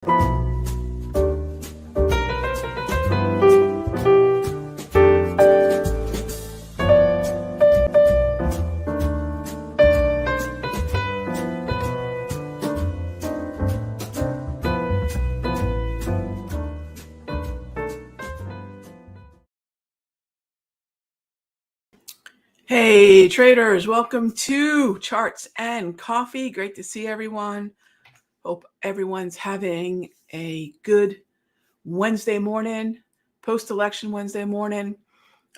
Hey traders, welcome to Charts and Coffee. Great to see everyone. Hope everyone's having a good Wednesday morning, post-election Wednesday morning.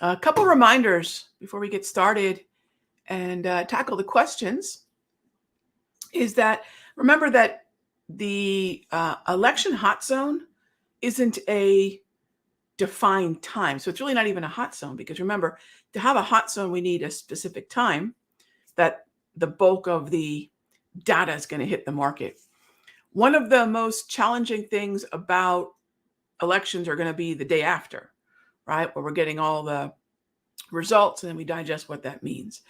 A couple reminders before we get started and tackle the questions is that remember that the election hot zone isn't a defined time. So it's really not even a hot zone because remember, to have a hot zone, we need a specific time that the bulk of the data is going to hit the market. One of the most challenging things about elections are going to be the day after, right? Where we're getting all the results and then we digest what that means.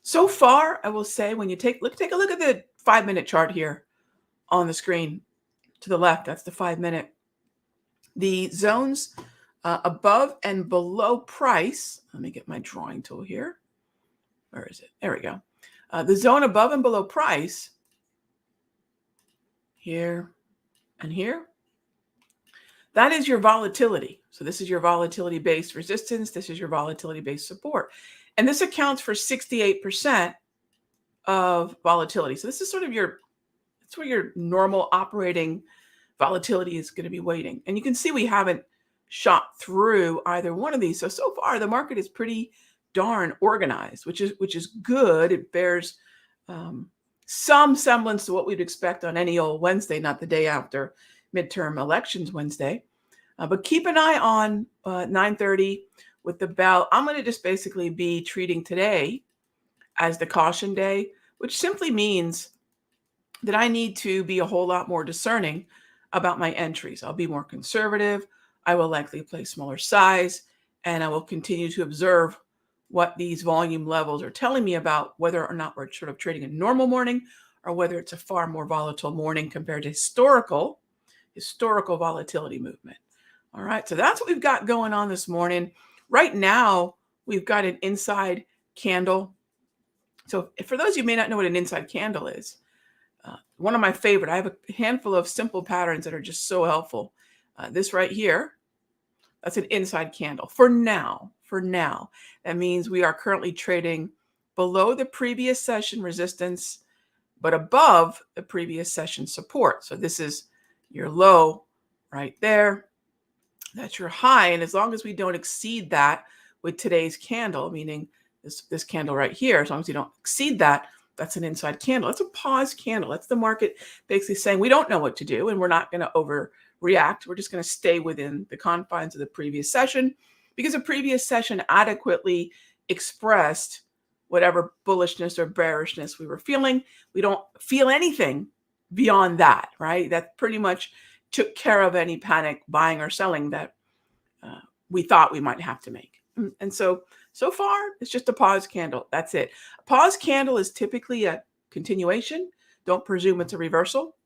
So far, I will say when you take a look at the 5-minute chart here on the screen to the left, that's the 5-minute. The zones above and below price, let me get my drawing tool here. Where is it? There we go. The zone above and below price, here and here, that is your volatility. So this is your volatility-based resistance. This is your volatility-based support. And this accounts for 68% of volatility. So this is sort of that's where your normal operating volatility is going to be waiting. And you can see we haven't shot through either one of these. So far the market is pretty darn organized, which is good. It bears some semblance to what we'd expect on any old Wednesday, not the day after midterm elections Wednesday. But keep an eye on 9:30 with the bell. I'm going to just basically be treating today as the caution day, which simply means that I need to be a whole lot more discerning about my entries. I'll be more conservative. I will likely play smaller size, and I will continue to observe what these volume levels are telling me about whether or not we're sort of trading a normal morning or whether it's a far more volatile morning compared to historical volatility movement. All right, so that's what we've got going on this morning. Right now, we've got an inside candle. So for those of you who may not know what an inside candle is, one of my favorite, I have a handful of simple patterns that are just so helpful. This right here, that's an inside candle for now. That means we are currently trading below the previous session resistance, but above the previous session support. So this is your low right there. That's your high. And as long as we don't exceed that with today's candle, meaning this candle right here, as long as you don't exceed that, that's an inside candle. That's a pause candle. That's the market basically saying we don't know what to do and we're not going to overreact. We're just going to stay within the confines of the previous session because the previous session adequately expressed whatever bullishness or bearishness we were feeling. We don't feel anything beyond that, right? That pretty much took care of any panic buying or selling that we thought we might have to make. And so far, it's just a pause candle. That's it. A pause candle is typically a continuation. Don't presume it's a reversal.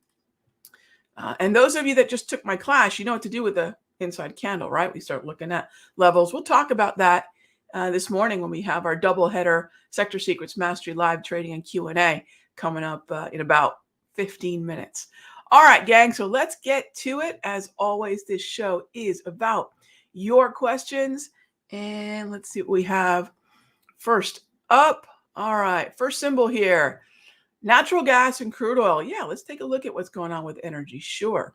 And those of you that just took my class, you know what to do with the inside candle, right? We start looking at levels. We'll talk about that this morning when we have our double header Sector Secrets Mastery Live Trading and Q&A coming up in about 15 minutes. All right, gang, so let's get to it. As always, this show is about your questions. And let's see what we have first up. All right, first symbol here, natural gas and crude oil. Yeah, let's take a look at what's going on with energy. Sure.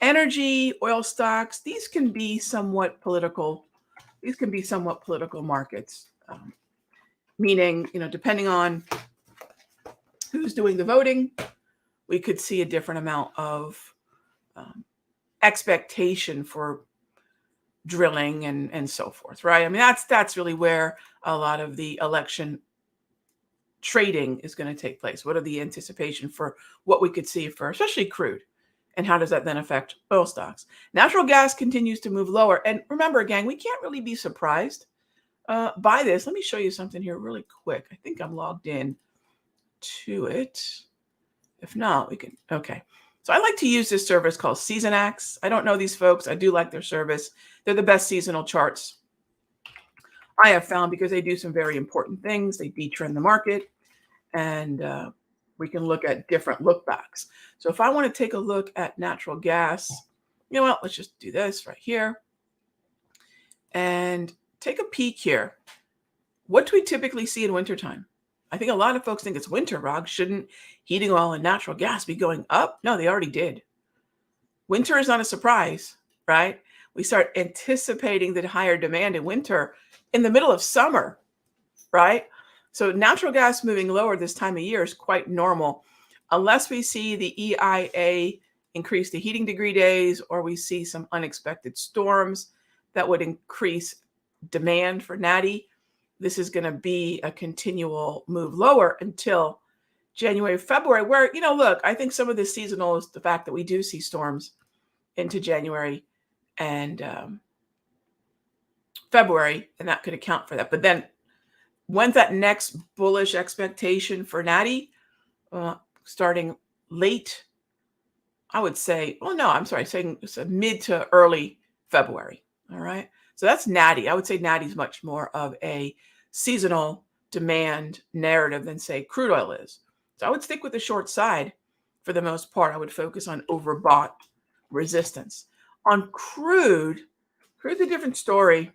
Energy, oil stocks, these can be somewhat political. These can be somewhat political markets, meaning, depending on who's doing the voting, we could see a different amount of expectation for drilling and so forth, right? I mean, that's really where a lot of the election trading is going to take place. What are the anticipation for what we could see for especially crude? And how does that then affect oil stocks? Natural gas continues to move lower. And remember, gang, we can't really be surprised by this. Let me show you something here really quick. I think I'm logged in to it. If not, we can, okay. So I like to use this service called SeasonX. I don't know these folks. I do like their service. They're the best seasonal charts I have found because they do some very important things. They detrend the market, and we can look at different look backs. So if I want to take a look at natural gas, you know what? Let's just do this right here and take a peek here. What do we typically see in wintertime? I think a lot of folks think it's winter, Rog. Shouldn't heating oil and natural gas be going up? No, they already did. Winter is not a surprise, right? We start anticipating the higher demand in winter in the middle of summer, right? So natural gas moving lower this time of year is quite normal, unless we see the EIA increase the heating degree days or we see some unexpected storms that would increase demand for natty. This is going to be a continual move lower until January, February, where, look, I think some of this seasonal is the fact that we do see storms into January and February, and that could account for that. But then when's that next bullish expectation for natty? Starting late, I would say, saying it's a mid to early February. All right. So that's natty. I would say natty is much more of a seasonal demand narrative than, say, crude oil is. So I would stick with the short side for the most part. I would focus on overbought resistance. On crude's a different story.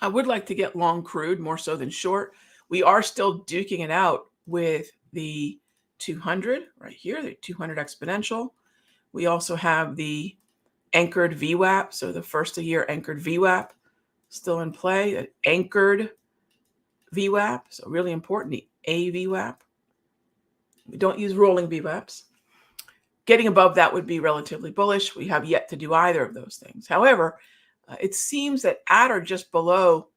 I would like to get long crude more so than short. We are still duking it out with the 200 right here, the 200 exponential. We also have the anchored VWAP, so the first of year anchored VWAP still in play, an anchored VWAP, so really important, the AVWAP. We don't use rolling VWAPs. Getting above that would be relatively bullish. We have yet to do either of those things. However, it seems that at or just below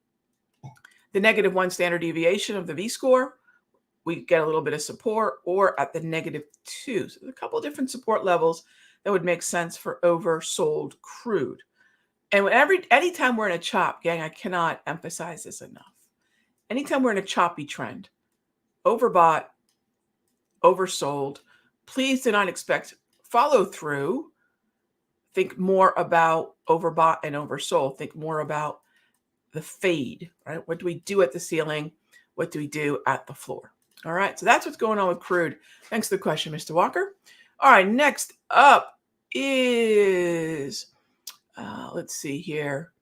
the -1 standard deviation of the V-score, we get a little bit of support, or at the -2. So there's a couple of different support levels that would make sense for oversold crude. And anytime we're in a chop, gang, I cannot emphasize this enough. Anytime we're in a choppy trend, overbought, oversold, please do not expect follow through. Think more about overbought and oversold. Think more about the fade, right? What do we do at the ceiling? What do we do at the floor? All right, so that's what's going on with crude. Thanks for the question, Mr. Walker. All right, next up is, let's see here.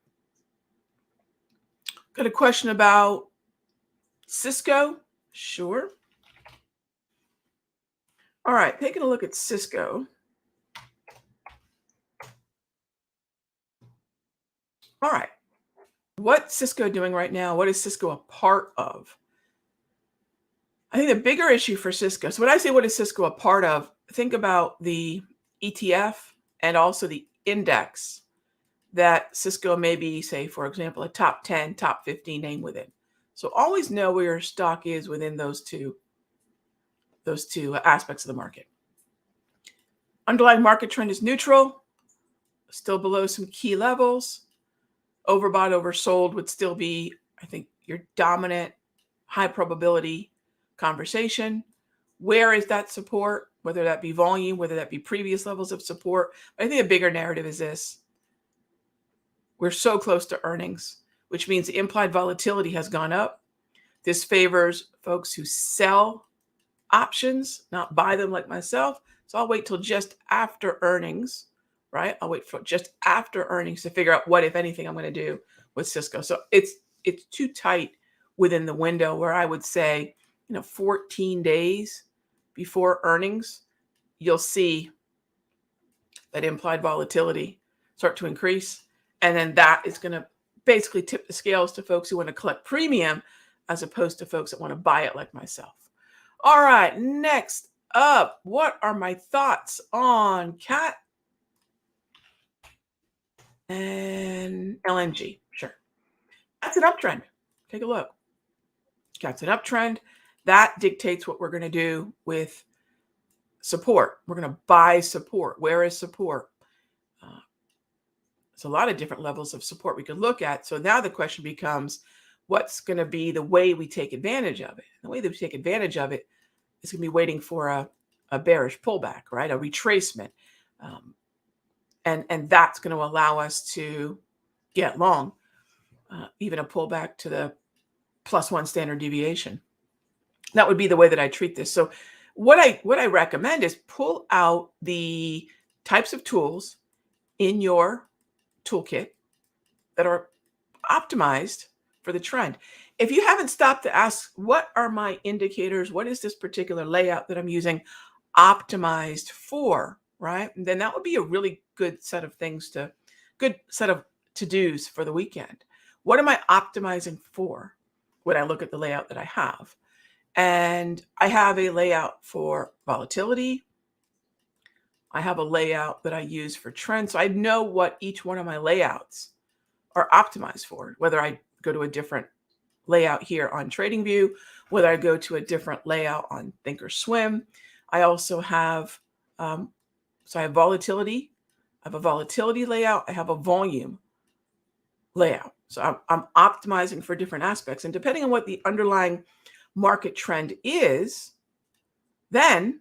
Got a question about Cisco? Sure. All right, taking a look at Cisco. All right, what's Cisco doing right now? What is Cisco a part of? I think the bigger issue for Cisco, so when I say what is Cisco a part of, think about the ETF and also the index that Cisco may be, say, for example, a top 10, top 15 name within. So always know where your stock is within those two aspects of the market. Underlying market trend is neutral, still below some key levels. Overbought, oversold would still be, I think, your dominant high probability conversation. Where is that support? Whether that be volume, whether that be previous levels of support. But I think a bigger narrative is this. We're so close to earnings, which means the implied volatility has gone up. This favors folks who sell options, not buy them like myself. So I'll wait till just after earnings, right? I'll wait for just after earnings to figure out what, if anything, I'm going to do with Cisco. So it's too tight within the window where I would say, 14 days before earnings, you'll see that implied volatility start to increase. And then that is going to basically tip the scales to folks who want to collect premium as opposed to folks that want to buy it like myself. All right, next up, what are my thoughts on CAT and LNG? Sure. That's an uptrend. Take a look. CAT's an uptrend. That dictates what we're going to do with support. We're going to buy support. Where is support? There's a lot of different levels of support we could look at. So now the question becomes, what's going to be the way we take advantage of it? The way that we take advantage of it is going to be waiting for a a bearish pullback, right? A retracement. And that's going to allow us to get long, even a pullback to the +1 standard deviation. That would be the way that I treat this. So what I recommend is pull out the types of tools in your toolkit that are optimized for the trend. If you haven't stopped to ask, what are my indicators? What is this particular layout that I'm using optimized for, right? And then that would be a really good set of good set of to-dos for the weekend. What am I optimizing for when I look at the layout that I have? And I have a layout for volatility. I have a layout that I use for trend. So I know what each one of my layouts are optimized for, whether I go to a different layout here on TradingView, whether I go to a different layout on Thinkorswim. I also have, so I have volatility. I have a volatility layout. I have a volume layout. So I'm optimizing for different aspects. And depending on what the underlying market trend is, then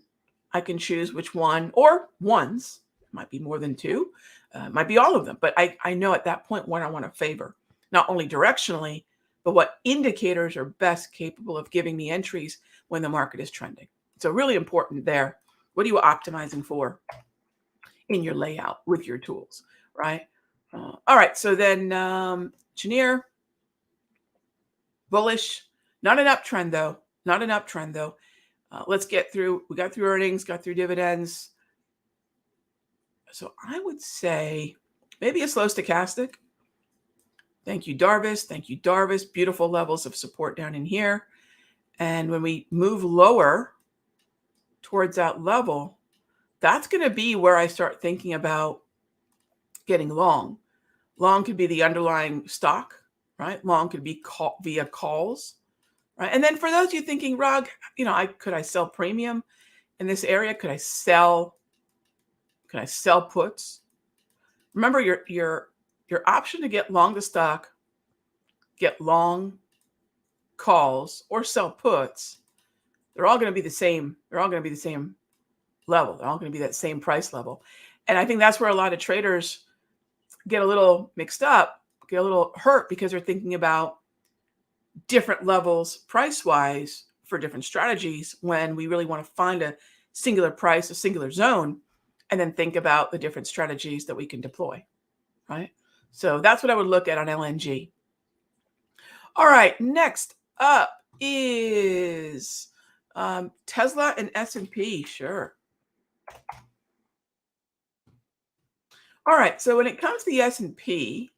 I can choose which one, or ones, it might be more than two, might be all of them. But I know at that point what I want to favor, not only directionally, but what indicators are best capable of giving me entries when the market is trending. So really important there. What are you optimizing for in your layout with your tools, right? All right, so then Cheniere, bullish, not an uptrend though, not an uptrend though. Let's get through, we got through earnings, got through dividends. So I would say maybe a slow stochastic. Thank you, Darvis. Thank you, Darvis. Beautiful levels of support down in here. And when we move lower towards that level, that's going to be where I start thinking about getting long. Long could be the underlying stock, right? Long could be via calls, right? And then for those of you thinking, Rog, could I sell premium in this area? Could I sell puts? Remember your option to get long the stock, get long calls, or sell puts. They're all going to be the same. They're all going to be the same level. They're all going to be that same price level. And I think that's where a lot of traders get a little mixed up, get a little hurt, because they're thinking about different levels price-wise for different strategies, when we really want to find a singular price, a singular zone, and then think about the different strategies that we can deploy, right? So that's what I would look at on LNG. All right, next up is Tesla and S&P. Sure. All right, so when it comes to the S&P,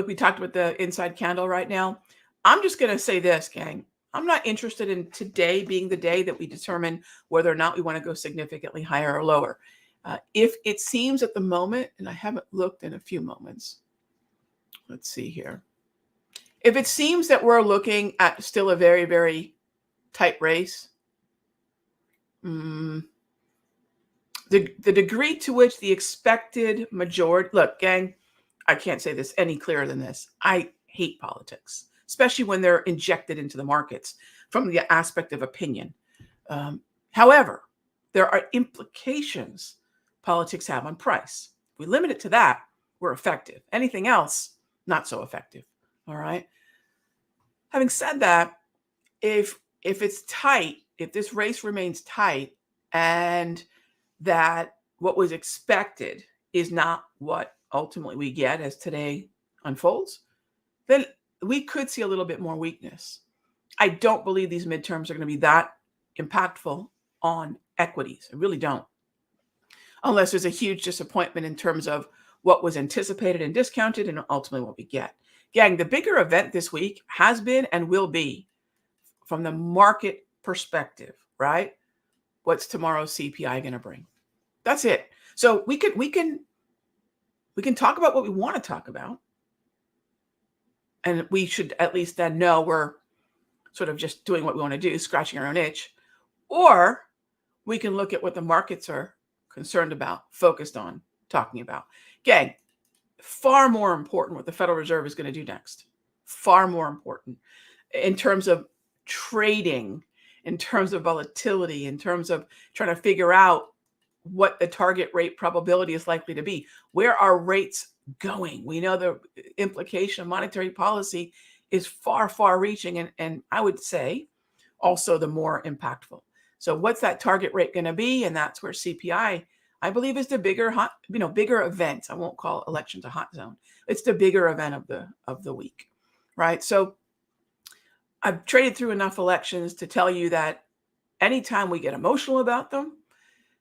we talked about the inside candle right now. I'm just going to say this, gang. I'm not interested in today being the day that we determine whether or not we want to go significantly higher or lower. If it seems at the moment, and I haven't looked in a few moments, let's see here. If it seems that we're looking at still a very, very tight race, the degree to which the expected majority, look, gang, I can't say this any clearer than this. I hate politics, especially when they're injected into the markets from the aspect of opinion. However, there are implications politics have on price. If we limit it to that, we're effective. Anything else, not so effective. All right. Having said that, if it's tight, if this race remains tight, and that what was expected is not what ultimately we get as today unfolds, then we could see a little bit more weakness. I don't believe these midterms are going to be that impactful on equities. I really don't. Unless there's a huge disappointment in terms of what was anticipated and discounted and ultimately what we get. Gang, the bigger event this week has been and will be, from the market perspective, right? What's tomorrow's CPI going to bring? That's it. So we can talk about what we want to talk about, and we should at least then know we're sort of just doing what we want to do, scratching our own itch, or we can look at what the markets are concerned about, focused on, talking about. Gang, far more important what the Federal Reserve is going to do next. Far more important in terms of trading, in terms of volatility, in terms of trying to figure out what the target rate probability is likely to be. Where are rates going? We know the implication of monetary policy is far, far reaching, and I would say also the more impactful. So what's that target rate going to be? And that's where CPI, I believe, is the bigger bigger event. I won't call elections a hot zone. It's the bigger event of the week, right? So I've traded through enough elections to tell you that anytime we get emotional about them,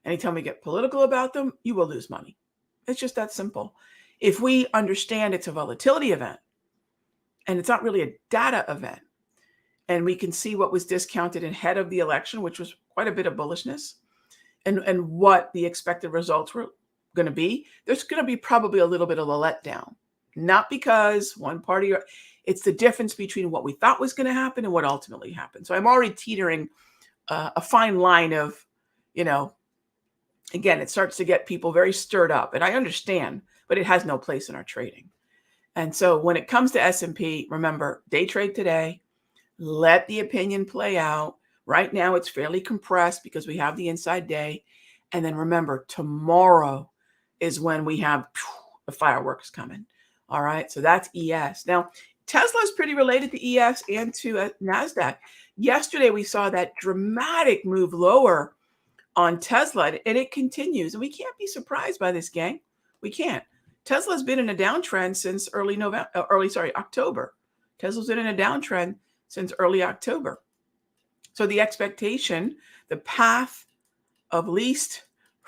anytime we get political about them, you will lose money. It's just that simple. If we understand it's a volatility event and it's not really a data event, and we can see what was discounted ahead of the election, which was quite a bit of bullishness, and what the expected results were going to be, there's going to be probably a little bit of a letdown. Not because one party, it's the difference between what we thought was going to happen and what ultimately happened. So I'm already teetering a fine line of, again, it starts to get people very stirred up. And I understand, but it has no place in our trading. And so when it comes to S&P, remember, day trade today, let the opinion play out. Right now, it's fairly compressed because we have the inside day. And then remember, tomorrow is when we have the fireworks coming. All right. So that's ES. Now, Tesla is pretty related to ES and to NASDAQ. Yesterday, we saw that dramatic move lower on Tesla, and it continues. And we can't be surprised by this, gang. We can't. Tesla's been in a downtrend since October. Tesla's been in a downtrend since early October. So the expectation, the path of least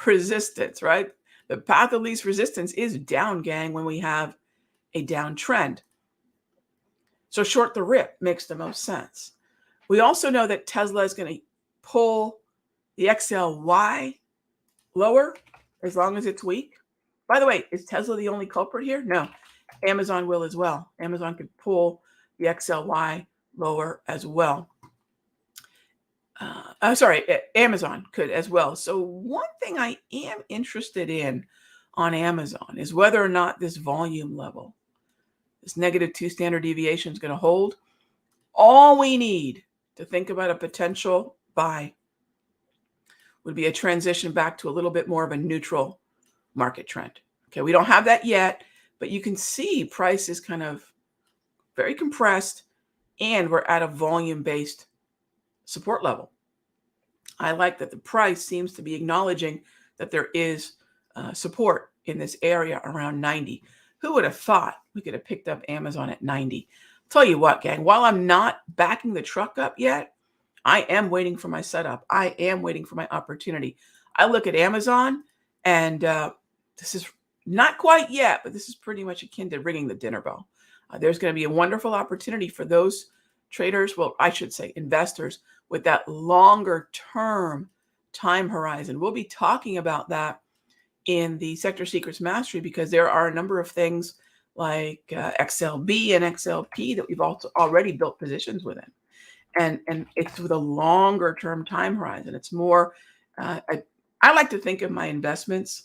resistance, right? The path of least resistance is down, gang, when we have a downtrend. So short the rip makes the most sense. We also know that Tesla is going to pull the XLY lower as long as it's weak. By the way, is Tesla the only culprit here? No. Amazon will as well. Amazon could pull the XLY lower as well. Amazon could as well. So one thing I am interested in on Amazon is whether or not this volume level, this -2 standard deviation, is going to hold. All we need to think about a potential buy would be a transition back to a little bit more of a neutral market trend. Okay, we don't have that yet, but you can see price is kind of very compressed and we're at a volume-based support level. I like that the price seems to be acknowledging that there is support in this area around 90. Who would have thought we could have picked up Amazon at 90? Tell you what, gang, while I'm not backing the truck up yet, I am waiting for my setup. I am waiting for my opportunity. I look at Amazon, and this is not quite yet, but this is pretty much akin to ringing the dinner bell. There's going to be a wonderful opportunity for those traders, well, I should say investors, with that longer term time horizon. We'll be talking about that in the Sector Secrets Mastery because there are a number of things like XLB and XLP that we've also already built positions within. And it's with a longer term time horizon. It's more, I like to think of my investments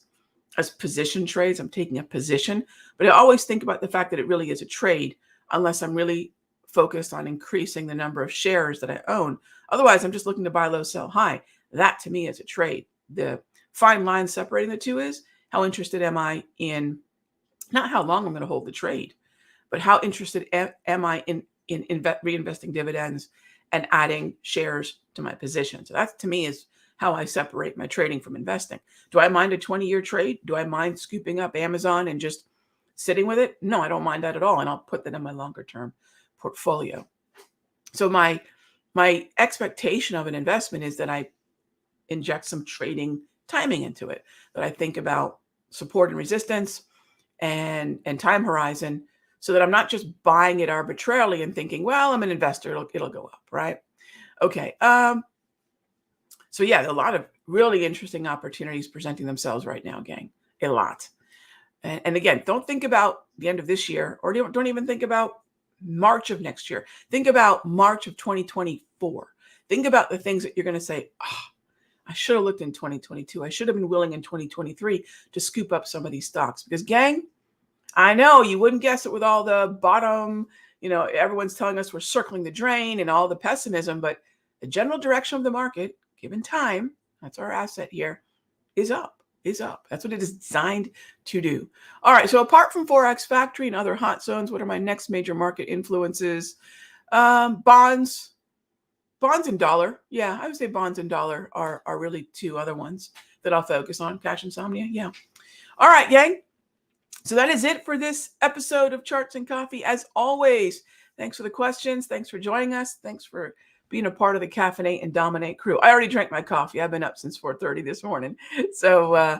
as position trades. I'm taking a position, but I always think about the fact that it really is a trade unless I'm really focused on increasing the number of shares that I own. Otherwise, I'm just looking to buy low, sell high. That to me is a trade. The fine line separating the two is how interested am I in, not how long I'm going to hold the trade, but how interested am I in reinvesting dividends and adding shares to my position. So that to me is how I separate my trading from investing. Do I mind a 20-year trade? Do I mind scooping up Amazon and just sitting with it? No, I don't mind that at all. And I'll put that in my longer term portfolio. So my expectation of an investment is that I inject some trading timing into it, that I think about support and resistance and time horizon, so that I'm not just buying it arbitrarily and thinking, well, I'm an investor, it'll go up, right? Okay. So yeah, a lot of really interesting opportunities presenting themselves right now, gang. A lot. And again, don't think about the end of this year, or don't even think about March of next year. Think about March of 2024. Think about the things that you're going to say, oh, I should have looked in 2022. I should have been willing in 2023 to scoop up some of these stocks. Because gang, I know you wouldn't guess it with all the bottom, everyone's telling us we're circling the drain and all the pessimism, but the general direction of the market, given time, that's our asset here, is up, is up. That's what it is designed to do. All right, so apart from Forex Factory and other hot zones, what are my next major market influences? Bonds and dollar. Yeah, I would say bonds and dollar are really two other ones that I'll focus on. Cash insomnia, yeah. All right, gang. So that is it for this episode of Charts and Coffee. As always, thanks for the questions. Thanks for joining us. Thanks for being a part of the Caffeinate and Dominate crew. I already drank my coffee. I've been up since 4:30 this morning. So I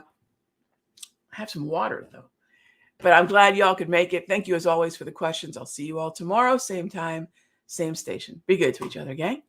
have some water, though. But I'm glad y'all could make it. Thank you, as always, for the questions. I'll see you all tomorrow, same time, same station. Be good to each other, gang.